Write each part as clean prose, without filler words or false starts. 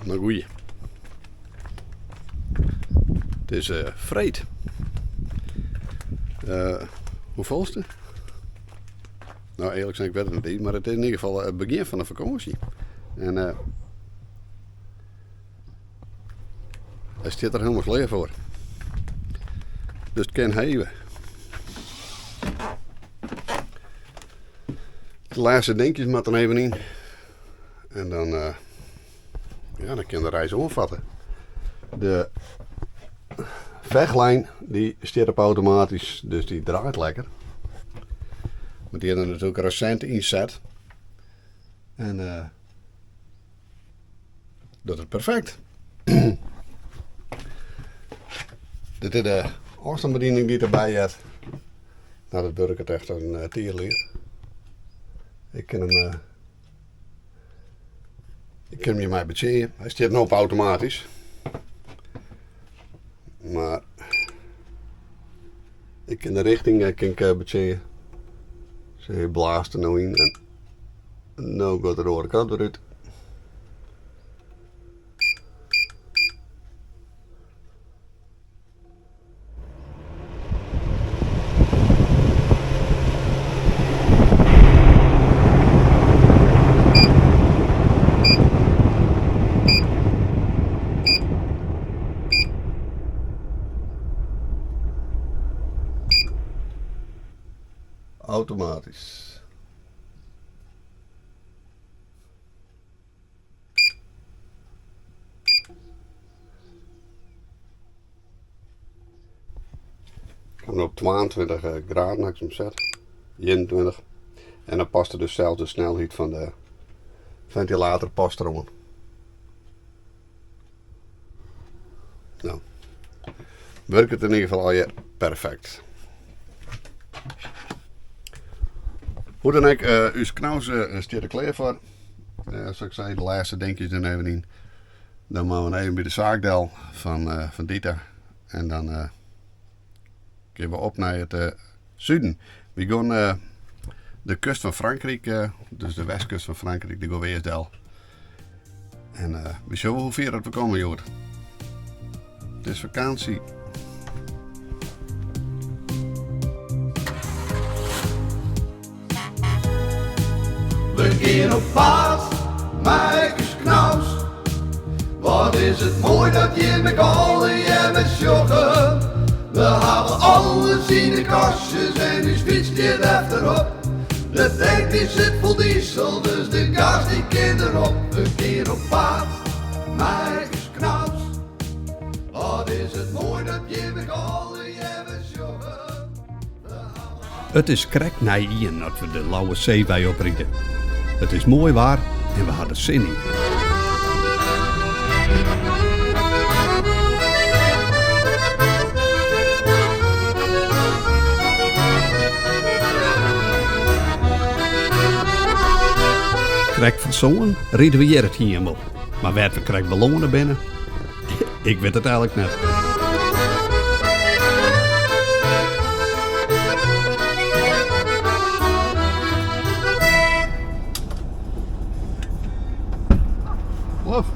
Nou goeie. Het is vreed. Hoe volst het? Nou, eerlijk gezegd, ik weet het niet. Maar het is in ieder geval het begin van de vakantie. En hij staat er helemaal klaar voor. Dus het kan hebben. De laatste denkjes moet er even in. En dan, dan kan de reis omvatten. De veglijn die staat op automatisch, dus die draait lekker. Maar die hebben natuurlijk recent inzet. En dat is perfect. Dit is de afstandsbediening die erbij heeft. Nou, dat durk het echt een tierleer. Ik kan hem hier mij betjeën. Hij staat nog op automatisch. Maar ik kan de richting betjeën. Ze blaast er nou in en nou gaat de rode kant eruit. Automatisch. Ik heb hem op 22 graden heb ik hem zet. 21. En dan past er dus zelfs de snelheid van de ventilator past erom. Nou, werkt het in ieder geval al je perfect. Hoe dan ook, uw knaus staat er klaar voor. Zoals ik zei, de laatste denkjes er even in. Dan moeten we even bij de zaakdel van Dieter. En dan gaan we op naar het zuiden. We gaan de kust van Frankrijk, dus de westkust van Frankrijk, die gaan we eerst del. En we zien hoe ver dat we komen, joh. Het is vakantie. We gaan op pad, Marcus Knaus. Wat is het mooi dat je met allen je met joggen. We halen alles in de kastjes en nu fiets je achterop. De tank die zit vol diesel, dus de gas die kan erop. We gaan op pad, Marcus Knaus. Wat is het mooi dat je met allen je met joggen. Het is krek na Ien dat we de Lauwe Zeewei oprieden. Het is mooi waar en we hadden zin in. Krek van zo'n rieden we hier het hier op. Maar werd we krek ballonnen binnen? Ik weet het eigenlijk net. Of.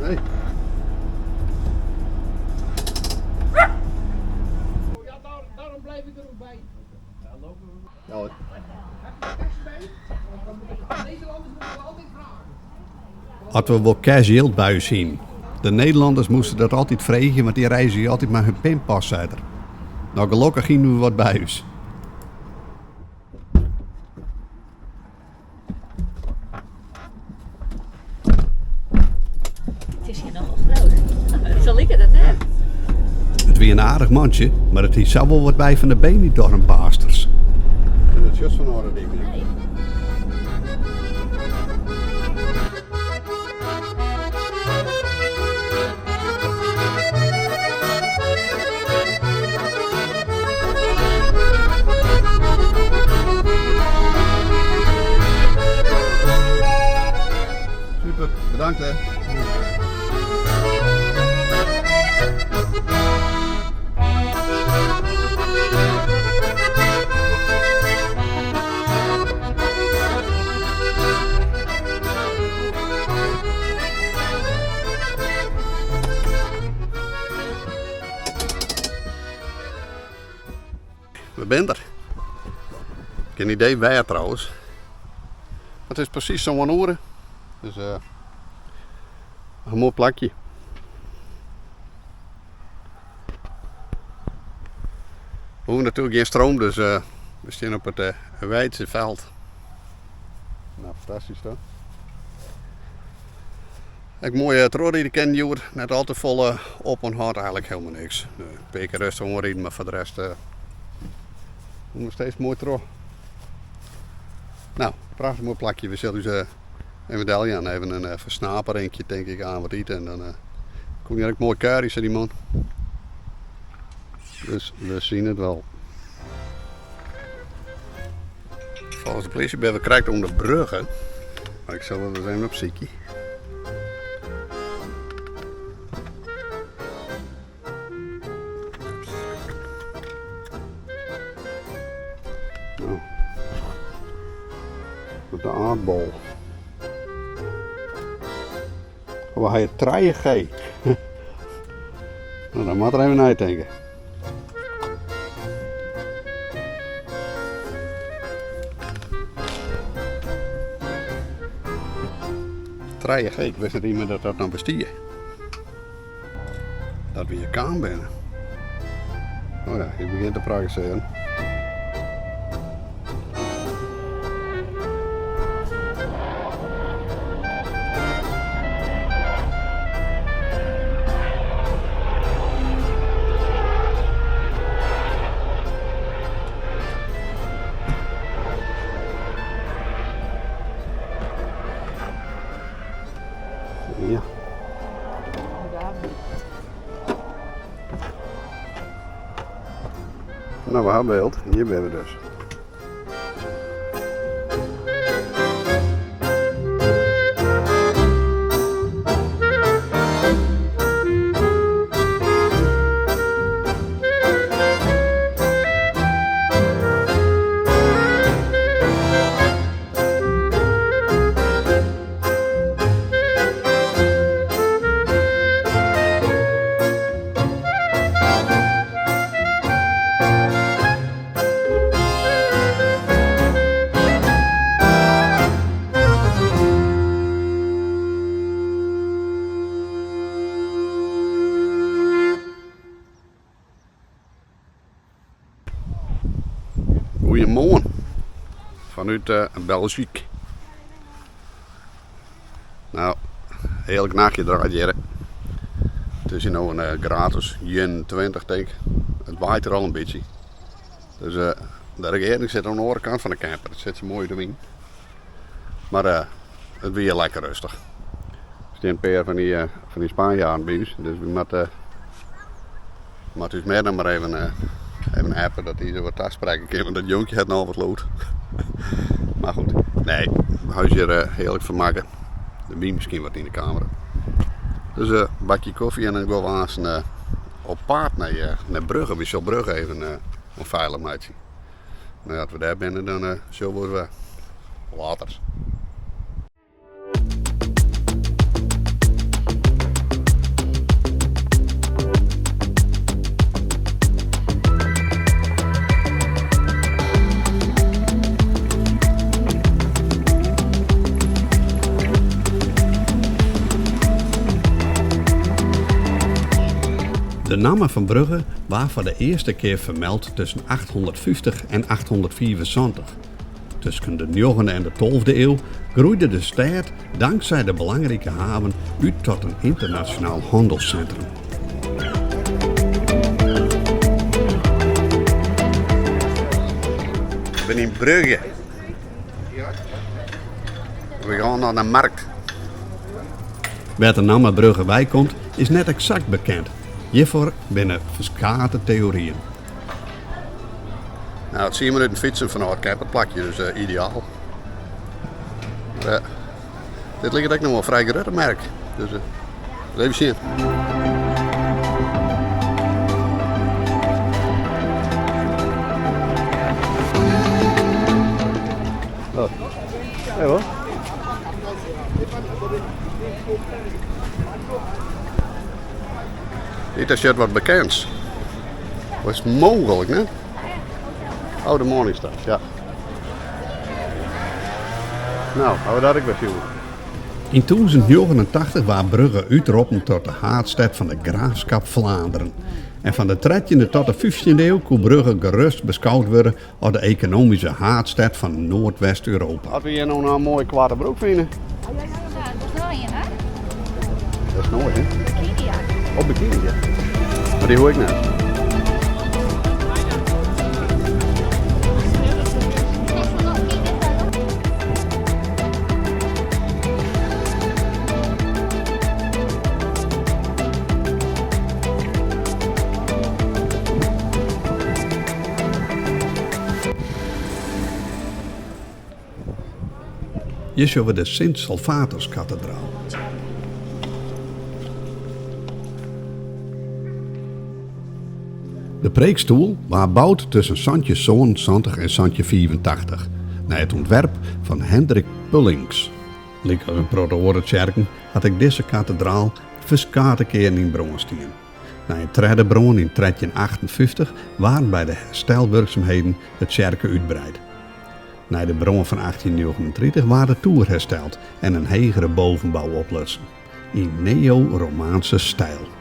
Hey. Ja, daarom blijf ik er ook bij. Ja, lopen we. Ja hoor. Nederlanders moeten we altijd vragen. Hadden we wel casueel buis zien. De Nederlanders moesten dat altijd vregen, want die reizen je altijd met hun pinpas uit. Nou, gelukkig gingen we wat buis. Het is hier nogal groot. Zo liep het net. Het weer een aardig mandje, maar het is zou wel wat bij van de Benidorm-baasters. En het is juist van orde, denk ik. Nee. Super, bedankt hè. bent er. Geen idee waar trouwens. Het is precies zo'n uren. Dus een mooi plakje. We hebben natuurlijk geen stroom, dus we staan op het Weidse veld. Nou, fantastisch toch? Ik mooie troorrijden ken je, net al te vol op en hard eigenlijk helemaal niks. Een paar keer rustig omrijden, maar voor de rest nog steeds mooi troor. Nou, prachtig mooi plakje. We zullen dus een medaille aan even een versnaperingje denk ik aan wat eten en dan kom je eigenlijk mooi curry, zei die man. Dus we zien het wel. Volgens de politie ben we krijgt om de bruggen. Maar ik zal er eens even op ziekje. Nou. Met de aardbol. Waar hij het treien geeft. Nou, dan moet er even naar denken. Ik wist niet meer dat dat nou bestiert. Dat we hier kaan binnen. Oh ja, je begint te praten. Ja. Nou, we hebben beeld. Hier ben we dus. Goedemorgen vanuit Belgique. Nou, heerlijk nachtje draait hier. Het is hier nou een gratis yen 20 denk ik. Het waait er al een beetje. Dus de regering zit aan de andere kant van de camper. Het zit zo mooi erin. Maar het weer lekker rustig. Er staan een paar van die Spanjaarden bij ons. Dus we moeten dus meer dan maar even appen dat hij zo wat afspreken kan. Want dat jonkje had nou wat lood. Maar goed, nee, we gaan hier heerlijk vermaken. De wien misschien wat in de kamer. Dus een bakje koffie en dan gaan we aan op paard naar Brugge. We zullen Brugge even een veilig maatje. Nou, als we daar binnen dan zullen we later. De naam van Brugge was voor de eerste keer vermeld tussen 850 en 874. Tussen de 9e en de 12e eeuw groeide de stad dankzij de belangrijke haven uit tot een internationaal handelscentrum. Ik ben in Brugge. We gaan naar de markt. Waar de naam Brugge bij komt is net exact bekend. Hiervoor binnen verschillende theorieën. Nou, dat zien we uit een fietsen van het camperplakje, dus ideaal. Dit ligt ook nog wel vrij grote merk, dus even zien. Oh. Hey hoor. Dit is wat bekends. Wat is mogelijk, hè? Oh, de Morningstar, ja. Nou, gaan we dat ook weer zien. In 1089 was Brugge uitgeroepen tot de haardstad van de graafschap Vlaanderen. En van de 13e tot de 15e eeuw kon Brugge gerust beschouwd worden als de economische haardstad van Noordwest-Europa. Als we hier nou een mooie kwarte broek vinden. Ja, dat is nooit, hè? Dat is nooit, hè? Bikini, ja. Op bikini, ja. Maar die hoor ik net. Hier zien we de Sint-Salvatorskathedraal. De preekstoel was gebouwd tussen Santje 27 en Santje 84, naar het ontwerp van Hendrik Pullings. Lik als een protohorenkerken had ik deze kathedraal verskate keren in Bronstien. Na een tweede bron in 1358 waren bij de herstelwerkzaamheden de kerken uitbreid. Na de bron van 1839 waren de toer hersteld en een hegere bovenbouw oplossen. In neo-Romaanse stijl.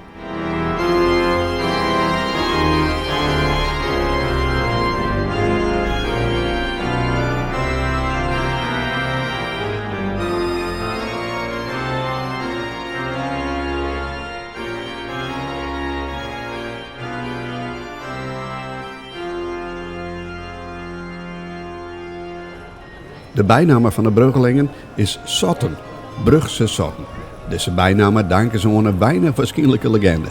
De bijnaam van de Bruggelingen is Sotten, Brugse Sotten. Deze bijnaam danken ze aan een bijna waarschijnlijke legende.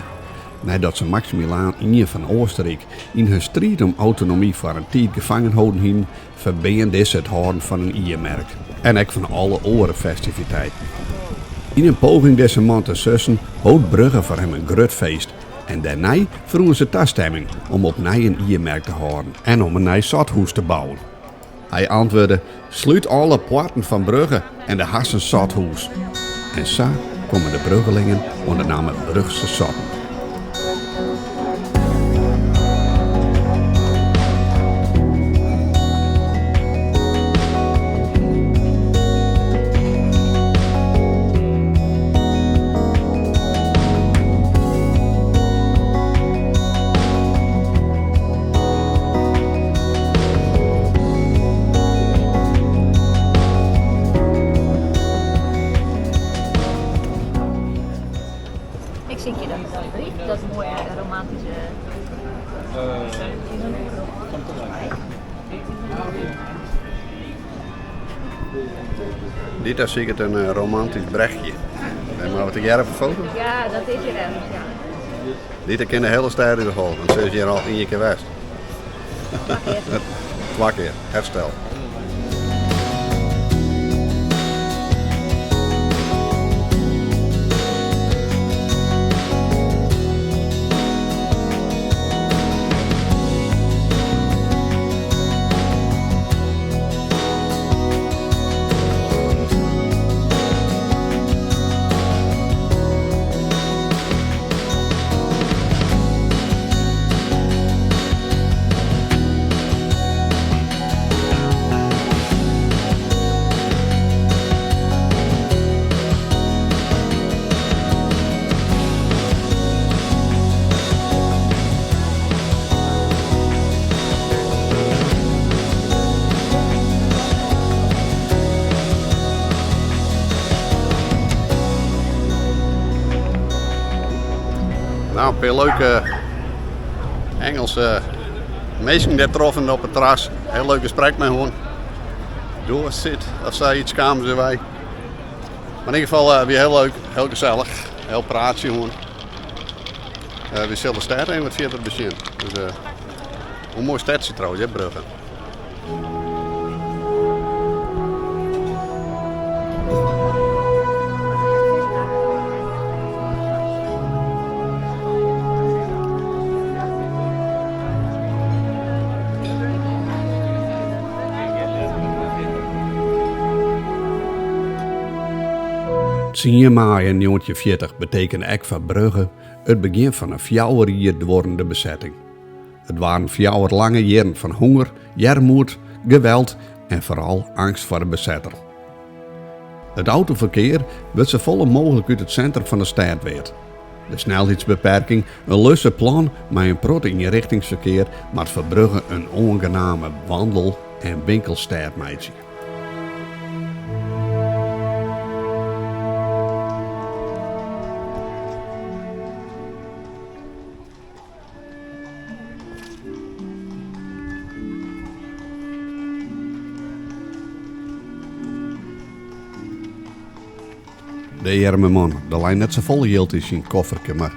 Nadat ze Maximiliaan I van Oostenrijk in hun strijd om autonomie voor een tijd gevangen houden hien, verbeen deze het houden van een iermerk. En ook van alle andere festiviteiten. In een poging deze man te sussen, houdt Brugge voor hem een groot feest. En daarna vroegen ze toestemming om opnieuw een iermerk te houden en om een nieuw zothuis te bouwen. Hij antwoordde, sluit alle poorten van Brugge en de hassen zothuis. En zo komen de Bruggelingen onder de naam Brugse Sotten. Ik zie je dat. Dat mooie romantische... Dit is zeker een romantisch brechtje. Maar wat ik hier heb foto? Ja, dat is hier ergens, ja. Dit ken de hele stad in de hal, want ze is hier al 1 keer geweest. 2 keer, herstel. Nou, een paar leuke Engelse mensen die troffen op het terras. Heel leuk gesprek met gewoon. Door zit, als zij iets kwamen, zei wij. Maar in ieder geval weer heel leuk, heel gezellig, heel praatje gewoon. We zullen sterren in wat verder begin. Dus, hoe mooi stad is het trouwens, hè, Brugge. Sien maai in 1940 betekende ook voor Brugge het begin van een 4 jaar durende bezetting. Het waren 4 lange jaren van honger, jarmoed, geweld en vooral angst voor de bezetter. Het autoverkeer werd zo vol mogelijk uit het centrum van de stad werd. De snelheidsbeperking, een lusse plan met een prot inrichtingsverkeer, maar verbruggen een onaangename wandel- en winkelstaartmeidje. De arme man, de lijn net zo vol hield in zijn koffertje, maar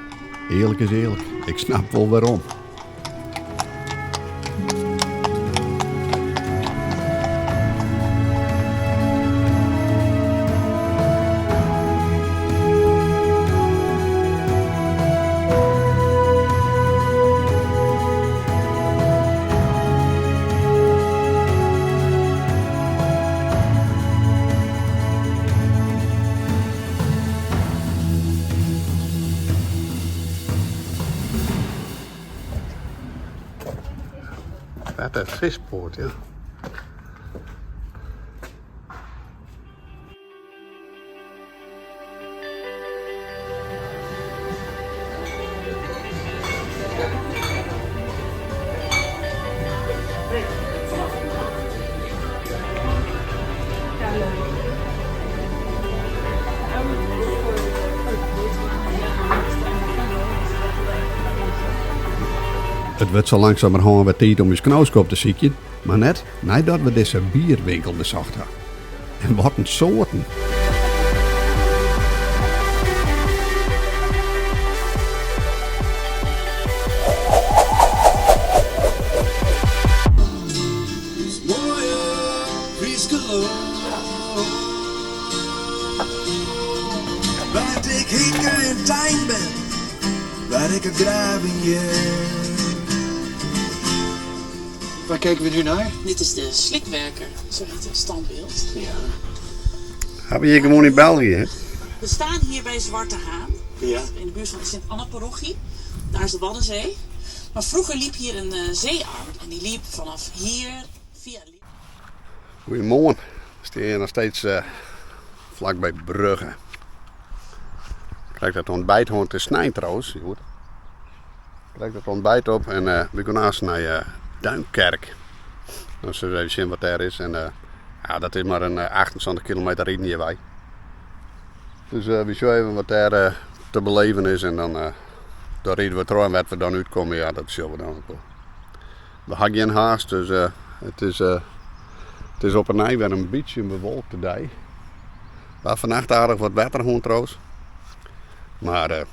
eerlijk is eerlijk, ik snap wel waarom. Wat een vispoort, ja. Het wordt zo langzamerhand weer tijd om je knauwskop te zieken, maar net nadat we deze bierwinkel bezocht hebben. En wat een soorten. Waar ik heen in tuin ben, waar ik het graven je. Waar kijken we nu naar? Dit is de slikwerker, zo heet het standbeeld. Ja. Hebben we hier gewoon in België, hè? We staan hier bij Zwarte Haan, Ja. in de buurt van de Sint-Anna-parochie. Daar is de Waddenzee. Maar vroeger liep hier een zeearm en die liep vanaf hier via... Goedemorgen. We staan hier nog steeds vlakbij Brugge. Krijg dat ontbijt gewoon te snijden trouwens. Goed. Krijg dat ontbijt op en we gaan naast naar Duinkerk. Dan zullen we even zien wat daar is. En ja, dat is maar een 28 kilometer rijden hierbij. Dus we zien even wat daar te beleven is en dan daar rijden we terug en wat we dan uitkomen, ja, dat zullen we dan ook wel. We hebben geen haast, dus het is op een nij weer een beetje een bewolkte dag. Waar vannacht aardig wat wetter gewoon trouwens. Maar ja,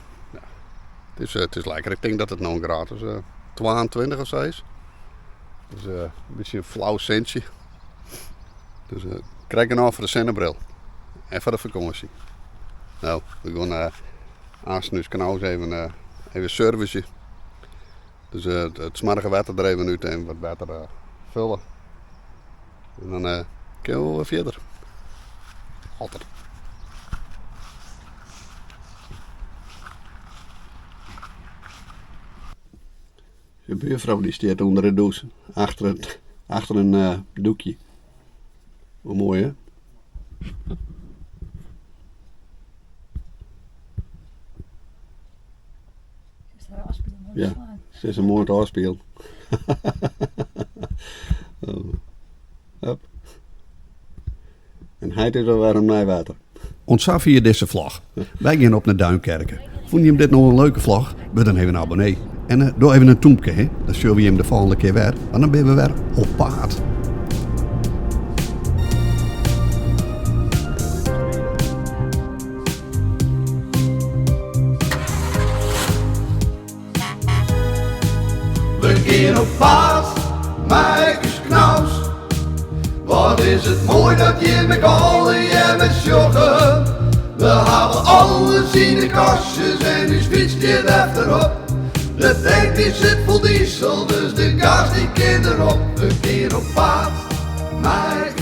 het is lekker. Ik denk dat het nog een graad is. 22 of zo is. Dus een beetje een flauw centje. Dus krijg een af voor de zonnebril. En voor de vakantie. Nou, we gaan aansnuis kanaal even servicen. Dus het smarige wetter er even uit en wat water vullen. En dan kunnen we wel verder. Altijd. Je buurvrouw die staat onder de douche, achter een doekje. Wat mooi hè? Ja, ze is een mooi te afspelen. En hij is alweer een nijwater. Ontzag via deze vlog. Wij gaan op naar Duinkerken. Vond je hem dit nog een leuke vlog? Word dan even een abonnee. En doe even een toempje, hè? Dan zullen we hem de volgende keer weer. Want dan ben we weer op paard. We gaan op paard, Marcus Knaus. Wat is het mooi dat je met allen je met joggen. We hebben alles in de kastjes en nu fietst je achterop. De tank die zit vol diesel, dus de gas die kind erop. We gaan op paard, Marcus